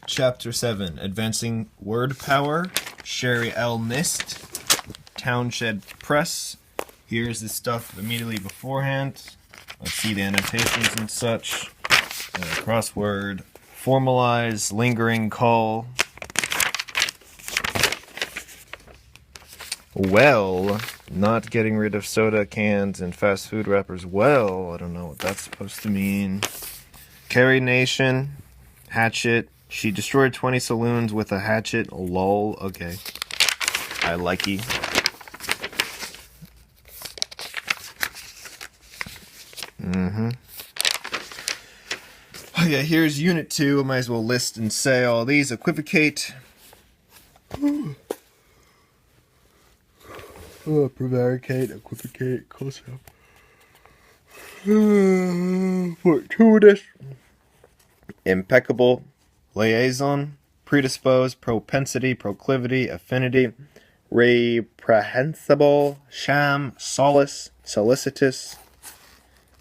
Chapter 7, Advancing Word Power, Sherrie L. Nist, TOWNSHED Press. Here's the stuff immediately beforehand. Let's see the annotations and such. Crossword, formalize, lingering call. Well, not getting rid of soda cans and fast food wrappers. Well, I don't know what that's supposed to mean. Carry Nation, hatchet. She destroyed 20 saloons with a hatchet. Lol. Okay. I likey. Okay, here's Unit 2. I might as well list and say all these. Equivocate. Prevaricate, equivocate, close up. Fortuitous. Impeccable. Liaison. Predisposed. Propensity. Proclivity. Affinity. Reprehensible. Sham. Solace. Solicitous.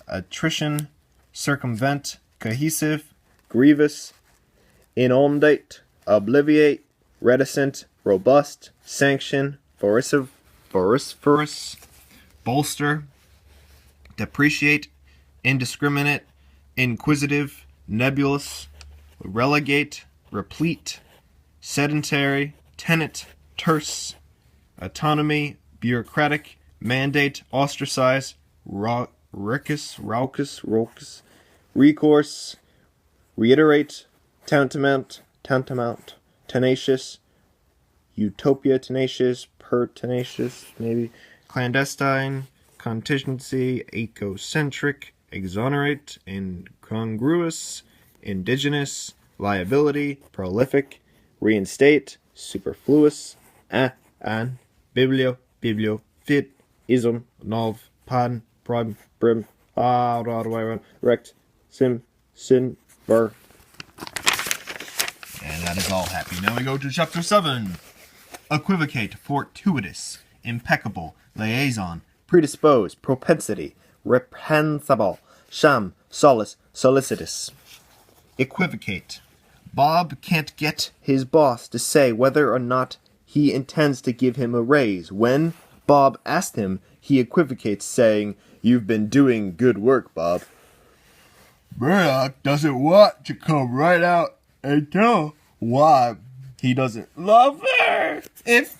Attrition. Circumvent. Cohesive. Grievous. Inundate. Obliviate. Reticent. Robust. Sanction. Phosphorus. Bolster. Depreciate. Indiscriminate. Inquisitive. Nebulous. Relegate. Replete. Sedentary. Tenant. Terse. Autonomy. Bureaucratic. Mandate. Ostracize. Raucous. Recourse. Reiterate. Tantamount. Tenacious. Utopia. Tenacious. Pertinacious. Maybe. Clandestine. Contingency. Ecocentric. Exonerate. Incongruous. Indigenous. Liability. Prolific. Reinstate. Superfluous. An. Biblio. Fit. Ism. Nov. Pan. Prime. Brim. Rect. Sin. Ver. And that is all happy. Now we go to Chapter 7. Equivocate. Fortuitous. Impeccable. Liaison. Predisposed. Propensity. Reprehensible. Sham. Solace. Solicitous. Equivocate. Bob can't get his boss to say whether or not he intends to give him a raise. When Bob asked him, he equivocates, saying, "You've been doing good work, Bob." Murdoch doesn't want to come right out and tell why he doesn't love her. If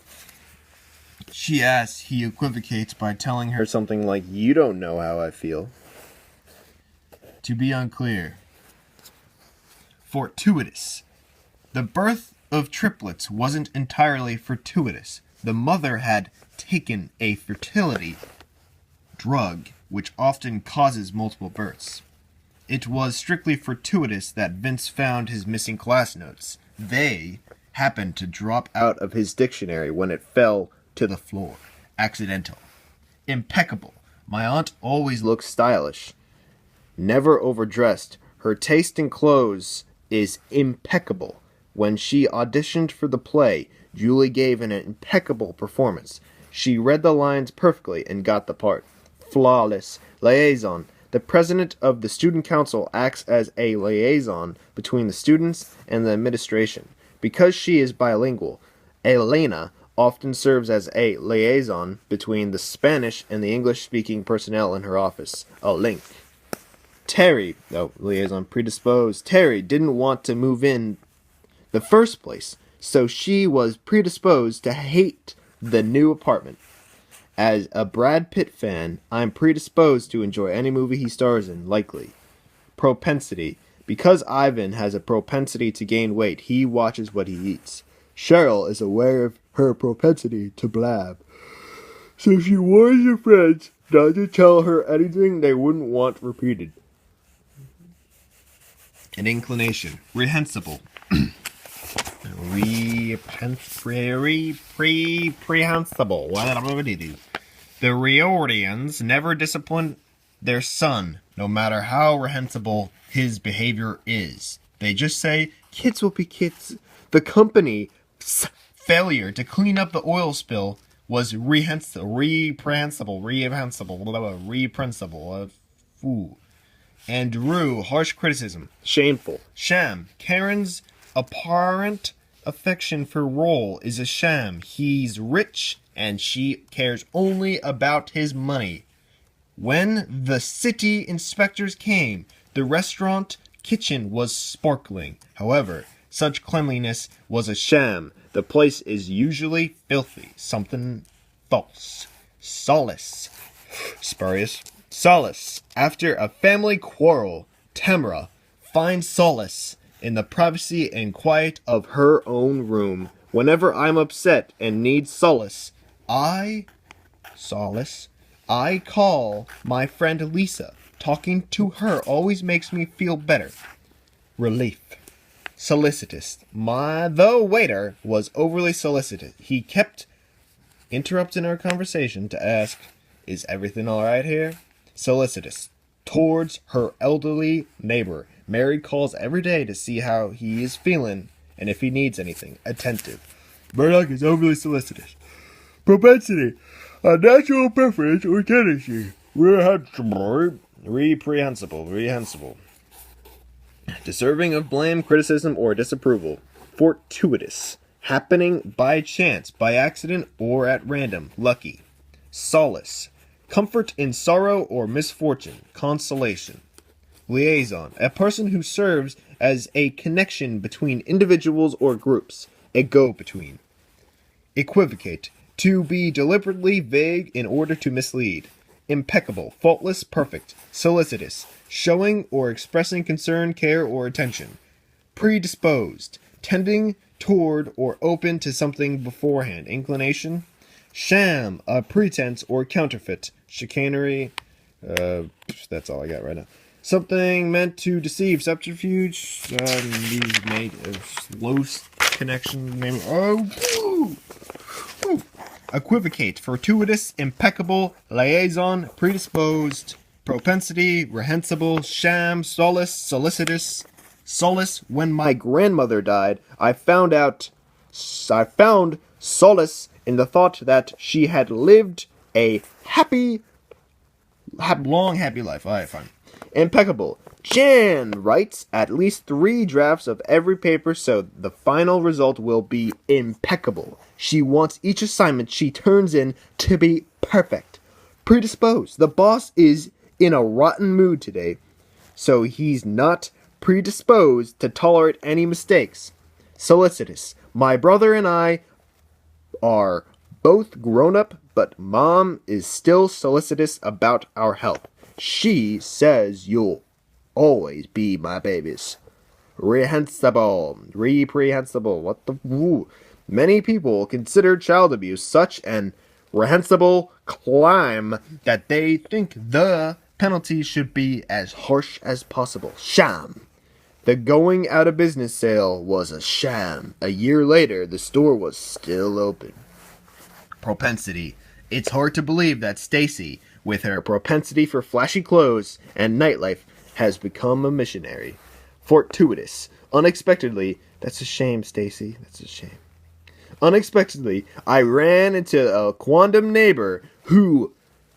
she asks, he equivocates by telling her something like, "You don't know how I feel." To be unclear. Fortuitous. The birth of triplets wasn't entirely fortuitous. The mother had taken a fertility drug which often causes multiple births. It was strictly fortuitous that Vince found his missing class notes. They happened to drop out of his dictionary when it fell to the floor. Accidental. Impeccable. My aunt always looks stylish. Never overdressed. Her taste in clothes is impeccable. When she auditioned for the play, Julie gave an impeccable performance. She read the lines perfectly and got the part. Flawless. Liaison. The president of the student council acts as a liaison between the students and the administration. Because she is bilingual, Elena often serves as a liaison between the Spanish and the English-speaking personnel in her office. A link. Terry, liaison predisposed. Terry didn't want to move in the first place, so she was predisposed to hate the new apartment. As a Brad Pitt fan, I'm predisposed to enjoy any movie he stars in, likely. Propensity. Because Ivan has a propensity to gain weight, he watches what he eats. Cheryl is aware of her propensity to blab, so she warns her friends not to tell her anything they wouldn't want repeated. An inclination. Rehensible. Prehensible. The Riordians never discipline their son, no matter how rehensible his behavior is. They just say, "Kids will be kids." The company's failure to clean up the oil spill was reprehensible. And Drew, harsh criticism. Shameful. Sham. Karen's apparent affection for Roll is a sham. He's rich, and she cares only about his money. When the city inspectors came, the restaurant kitchen was sparkling. However, such cleanliness was a sham. The place is usually filthy. Something false. Solace. Spurious. Solace. After a family quarrel, Tamara finds solace in the privacy and quiet of her own room. Whenever I'm upset and need solace, I call my friend Lisa. Talking to her always makes me feel better. Relief. Solicitous. The waiter was overly solicitous. He kept interrupting our conversation to ask, "Is everything all right here?" Solicitous. Towards her elderly neighbor. Mary calls every day to see how he is feeling and if he needs anything. Attentive. Murdoch is overly solicitous. Propensity. A natural preference or tendency. Reprehensible. Deserving of blame, criticism, or disapproval. Fortuitous. Happening by chance, by accident, or at random. Lucky. Solace. Comfort in sorrow or misfortune. Consolation. Liaison. A person who serves as a connection between individuals or groups. A go-between. Equivocate. To be deliberately vague in order to mislead. Impeccable. Faultless. Perfect. Solicitous. Showing or expressing concern, care, or attention. Predisposed. Tending toward or open to something beforehand. Inclination. Sham. A pretense or counterfeit. Chicanery. That's all I got right now. Something meant to deceive. Subterfuge. Made of close connection. Equivocate. Fortuitous. Impeccable. Liaison. Predisposed. Propensity. Reprehensible. Sham. Solace. Solicitous. Solace. When my grandmother died, I found solace in the thought that she had lived a long, happy life. All right, fine. Impeccable. Jan writes at least 3 drafts of every paper, so the final result will be impeccable. She wants each assignment she turns in to be perfect. Predisposed. The boss is in a rotten mood today, so he's not predisposed to tolerate any mistakes. Solicitous. My brother and I are both grown up, but Mom is still solicitous about our health. She says you'll always be my babies. Reprehensible. What the woo? Many people consider child abuse such an reprehensible crime that they think the penalty should be as harsh as possible. Sham. The going out of business sale was a sham. A year later, the store was still open. Propensity. It's hard to believe that Stacy, with her propensity for flashy clothes and nightlife, has become a missionary. Fortuitous. Unexpectedly, that's a shame, Stacy. That's a shame. Unexpectedly, I ran into a quondam neighbor who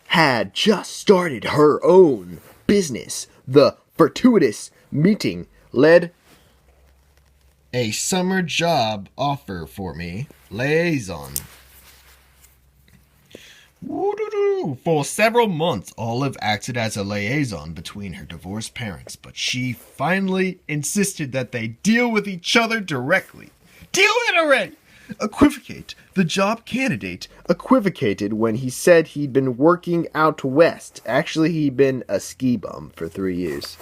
had just started her own business. The fortuitous meeting led a summer job offer for me. Liaison. For several months, Olive acted as a liaison between her divorced parents, but she finally insisted that they deal with each other directly. Deal with it already! Equivocate. The job candidate equivocated when he said he'd been working out west. Actually, he'd been a ski bum for 3 years.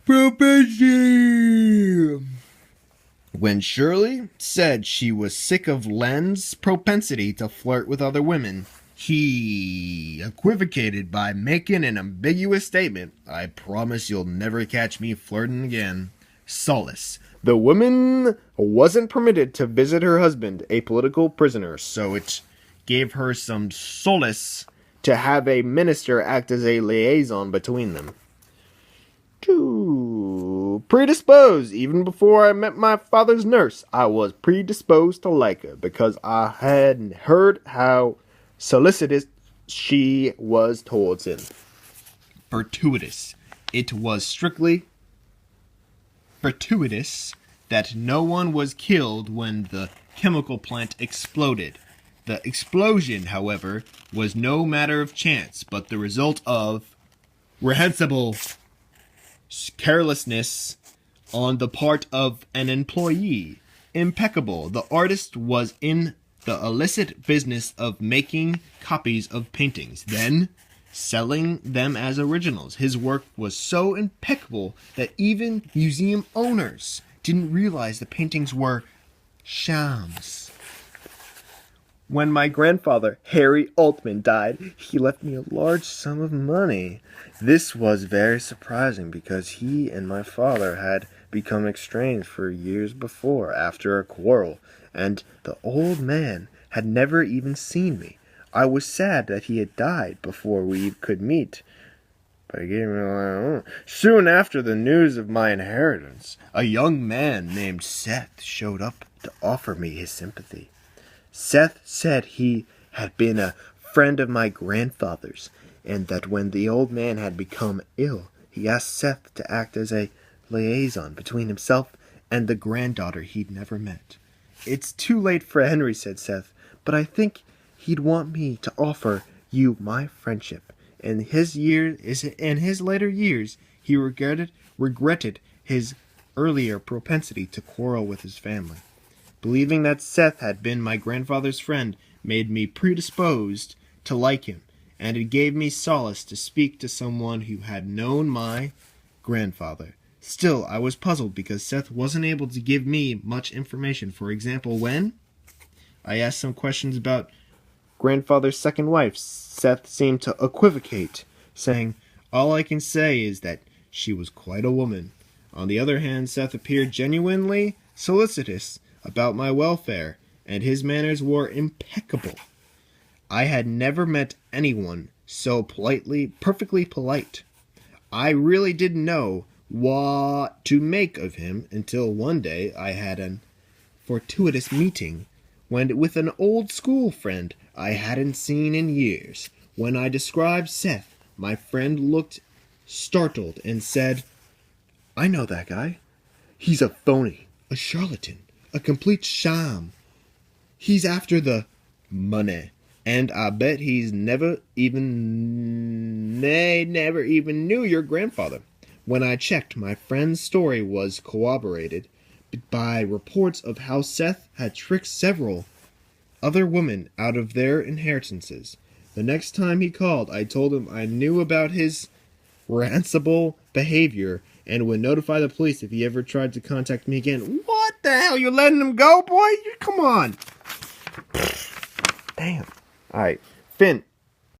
Propensity. When Shirley said she was sick of Len's propensity to flirt with other women, he equivocated by making an ambiguous statement. I promise you'll never catch me flirting again. Solace. The woman wasn't permitted to visit her husband, a political prisoner, so it gave her some solace to have a minister act as a liaison between them. Predisposed. Even before I met my father's nurse, I was predisposed to like her because I had heard how solicitous she was towards him. Fortuitous. It was strictly fortuitous that no one was killed when the chemical plant exploded. The explosion, however, was no matter of chance, but the result of reprehensible carelessness on the part of an employee. Impeccable. The artist was in the illicit business of making copies of paintings, then selling them as originals. His work was so impeccable that even museum owners didn't realize the paintings were shams. When my grandfather, Harry Altman, died, he left me a large sum of money. This was very surprising because he and my father had become estranged for years before after a quarrel, and the old man had never even seen me. I was sad that he had died before we could meet. But he gave me soon after the news of my inheritance, a young man named Seth showed up to offer me his sympathy. Seth said he had been a friend of my grandfather's, and that when the old man had become ill, he asked Seth to act as a liaison between himself and the granddaughter he'd never met. "It's too late for Henry," said Seth, "but I think he'd want me to offer you my friendship." In his later years, he regretted his earlier propensity to quarrel with his family. Believing that Seth had been my grandfather's friend made me predisposed to like him, and it gave me solace to speak to someone who had known my grandfather. Still, I was puzzled because Seth wasn't able to give me much information. For example, when I asked some questions about grandfather's second wife, Seth seemed to equivocate, saying, "All I can say is that she was quite a woman." On the other hand, Seth appeared genuinely solicitous about my welfare, and his manners were impeccable. I had never met anyone so perfectly polite. I really didn't know what to make of him until one day I had an fortuitous meeting with an old school friend I hadn't seen in years. When I described Seth, my friend looked startled and said, "I know that guy. He's a phony, a charlatan, a complete sham. He's after the money, and I bet he's never even knew your grandfather." When I checked, my friend's story was corroborated by reports of how Seth had tricked several other women out of their inheritances. The next time he called, I told him I knew about his reprehensible behavior and would notify the police if he ever tried to contact me again. What the hell? You letting him go, boy? Come on. Damn. All right. Finn,